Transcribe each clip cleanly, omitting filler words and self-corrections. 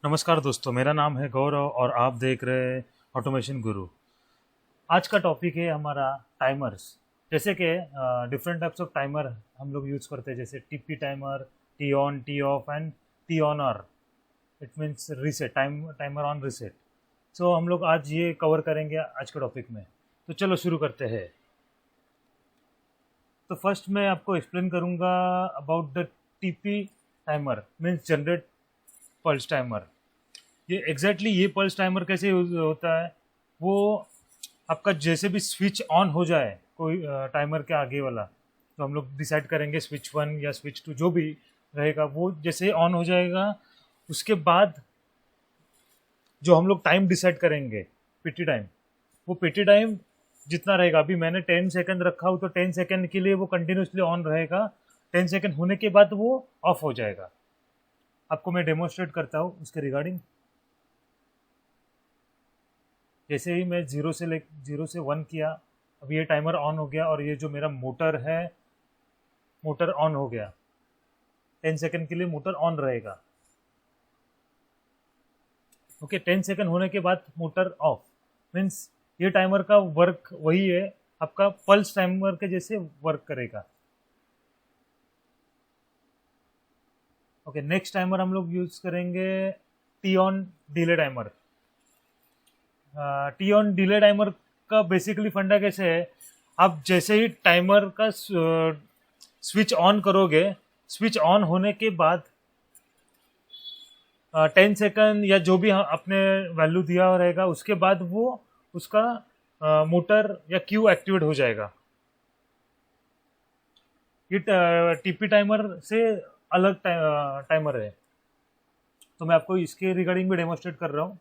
नमस्कार दोस्तों, मेरा नाम है गौरव और आप देख रहे हैं ऑटोमेशन गुरु। आज का टॉपिक है हमारा टाइमर्स। जैसे कि डिफरेंट टाइप्स ऑफ टाइमर हम लोग यूज़ करते हैं, जैसे TP timer, T on, T off and T on R. It means reset, timer on reset. So हम लोग आज ये कवर करेंगे आज के टॉपिक में। तो चलो शुरू करते हैं। तो फर्स्ट मैं आपको एक्सप्लेन करूँगा about the TP timer, means generate pulse timer. ये ये पल्स टाइमर कैसे यूज होता है, वो आपका जैसे भी स्विच ऑन हो जाए कोई टाइमर के आगे वाला, तो हम लोग डिसाइड करेंगे स्विच वन या स्विच टू जो भी रहेगा, वो जैसे ऑन हो जाएगा उसके बाद जो हम लोग टाइम डिसाइड करेंगे, पीटी टाइम, वो पीटी टाइम जितना रहेगा, अभी मैंने 10 सेकंड रखा हूँ तो 10 सेकंड के लिए वो कंटिन्यूसली ऑन रहेगा। 10 सेकंड होने के बाद वो ऑफ हो जाएगा। आपको मैं डेमोन्स्ट्रेट करता हूँ उसके रिगार्डिंग। जैसे ही मैं जीरो से वन किया, अब ये टाइमर ऑन हो गया और ये जो मेरा मोटर है, मोटर ऑन हो गया। 10 सेकंड के लिए मोटर ऑन रहेगा। ओके, 10 सेकंड होने के बाद मोटर ऑफ। मीन्स ये टाइमर का वर्क वही है, आपका पल्स टाइमर के जैसे वर्क करेगा। ओके, नेक्स्ट टाइमर हम लोग यूज करेंगे T on delay timer. T on delay timer का बेसिकली फंडा कैसे है, आप जैसे ही टाइमर का स्विच ऑन करोगे, स्विच ऑन होने के बाद 10 सेकंड या जो भी आपने वैल्यू दिया रहेगा, उसके बाद वो उसका मोटर या क्यू एक्टिवेट हो जाएगा। ये टीपी टाइमर से अलग टाइमर है। तो मैं आपको इसके रिगार्डिंग भी डेमोन्स्ट्रेट कर रहा हूँ।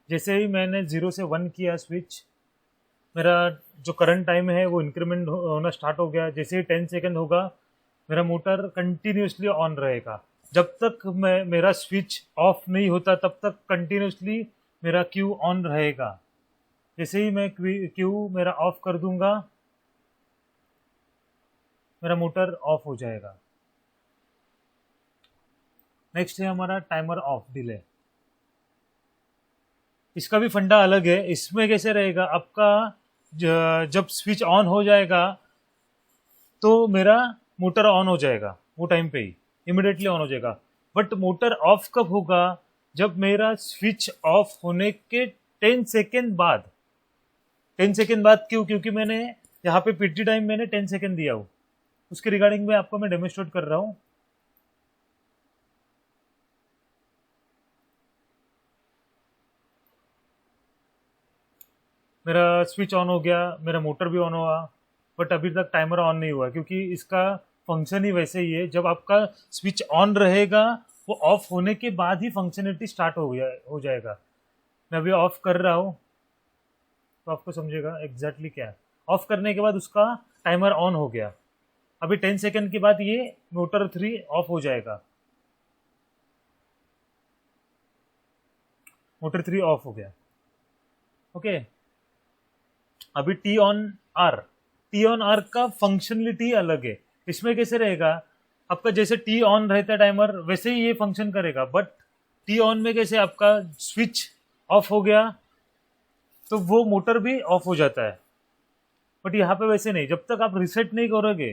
जैसे ही मैंने 0 से 1 किया स्विच, मेरा जो करंट टाइम है वो इंक्रीमेंट होना स्टार्ट हो गया। जैसे ही 10 सेकंड होगा, मेरा मोटर कंटिन्यूसली ऑन रहेगा। जब तक मेरा स्विच ऑफ नहीं होता तब तक कंटिन्यूसली मेरा क्यू ऑन रहेगा। जैसे ही मैं क्यू मेरा ऑफ कर दूंगा, मेरा मोटर ऑफ हो जाएगा। नेक्स्ट है हमारा टाइमर ऑफ डिले। इसका भी फंडा अलग है। इसमें कैसे रहेगा, आपका जब स्विच ऑन हो जाएगा तो मेरा मोटर ऑन हो जाएगा, वो टाइम पे ही इमिडिएटली ऑन हो जाएगा। बट मोटर ऑफ कब होगा, जब मेरा स्विच ऑफ होने के 10 सेकेंड बाद। 10 सेकेंड बाद क्यों, क्योंकि मैंने यहाँ पे पीटी टाइम मैंने 10 सेकेंड दिया हूँ। उसके रिगार्डिंग में आपको मैं डेमोन्स्ट्रेट कर रहा हूँ। मेरा स्विच ऑन हो गया, मेरा मोटर भी ऑन हुआ, बट अभी तक टाइमर ऑन नहीं हुआ, क्योंकि इसका फंक्शन ही वैसे ही है। जब आपका स्विच ऑन रहेगा, वो ऑफ होने के बाद ही फंक्शनलिटी स्टार्ट हो जाएगा। मैं अभी ऑफ कर रहा हूँ तो आपको समझेगा एग्जैक्टली क्या है। ऑफ करने के बाद उसका टाइमर ऑन हो गया। अभी 10 सेकंड के बाद ये मोटर 3 ऑफ हो जाएगा। मोटर 3 ऑफ हो गया। ओके, अभी टी ऑन आर का फंक्शनलिटी अलग है। इसमें कैसे रहेगा, आपका जैसे टी ऑन रहता है टाइमर, वैसे ही ये फंक्शन करेगा। बट टी ऑन में कैसे आपका स्विच ऑफ हो गया तो वो मोटर भी ऑफ हो जाता है। बट यहाँ पे वैसे नहीं, जब तक आप रिसेट नहीं करोगे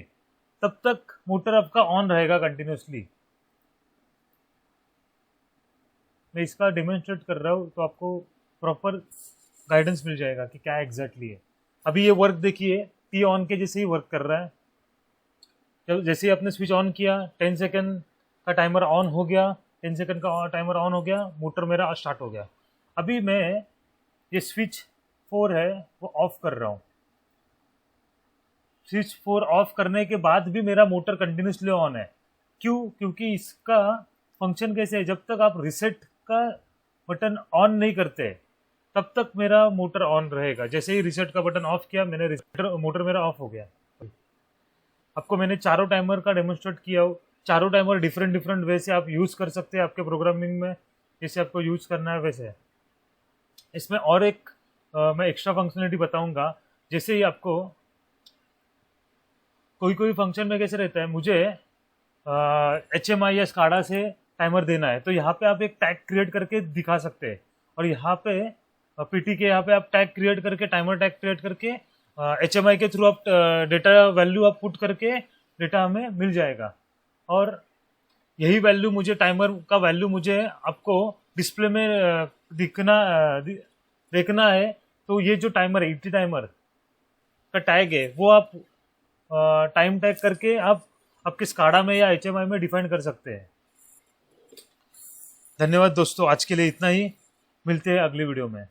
तब तक मोटर आपका ऑन रहेगा कंटिन्यूसली। मैं इसका डेमोन्स्ट्रेट कर रहा हूँ तो आपको प्रॉपर गाइडेंस मिल जाएगा कि क्या एग्जैक्टली है। अभी ये वर्क देखिए, टी ऑन के जैसे ही वर्क कर रहा है। जब जैसे ही आपने स्विच ऑन किया, 10 सेकंड का टाइमर ऑन हो गया। 10 सेकंड का टाइमर ऑन हो गया, मोटर मेरा स्टार्ट हो गया। अभी मैं ये स्विच 4 है वो ऑफ कर रहा हूँ। स्विच 4 ऑफ करने के बाद भी मेरा मोटर कंटिन्यूसली ऑन है। क्यों, क्योंकि इसका फंक्शन कैसे है, जब तक आप रिसेट का बटन ऑन नहीं करते तब तक मेरा मोटर ऑन रहेगा। जैसे ही रिसेट का बटन ऑफ किया, मैंने मोटर मेरा ऑफ हो गया। आपको मैंने चारों टाइमर का डेमोन्स्ट्रेट किया हो। चारों टाइमर डिफरेंट डिफरेंट वे से आप यूज कर सकते हैं आपके प्रोग्रामिंग में, जैसे आपको यूज करना है वैसे। इसमें और एक मैं एक्स्ट्रा फंक्शनलिटी बताऊंगा। जैसे ही आपको कोई कोई फंक्शन में कैसे रहता है, मुझे HMI या स्काडा से टाइमर देना है, तो यहाँ पे आप एक टैग क्रिएट करके दिखा सकते हैं, और यहाँ पे PT के यहाँ पे आप टैग क्रिएट करके, टाइमर टैग क्रिएट करके HMI के थ्रू आप डेटा वैल्यू आप पुट करके डेटा हमें मिल जाएगा। और यही वैल्यू मुझे, टाइमर का वैल्यू मुझे आपको डिस्प्ले में देखना है, तो ये जो टाइमर है, ET टाइमर का टैग है, वो आप टाइम टैग करके आप आपके स्काडा में या HMI में डिफाइन कर सकते हैं। धन्यवाद दोस्तों, आज के लिए इतना ही, मिलते हैं अगली वीडियो में।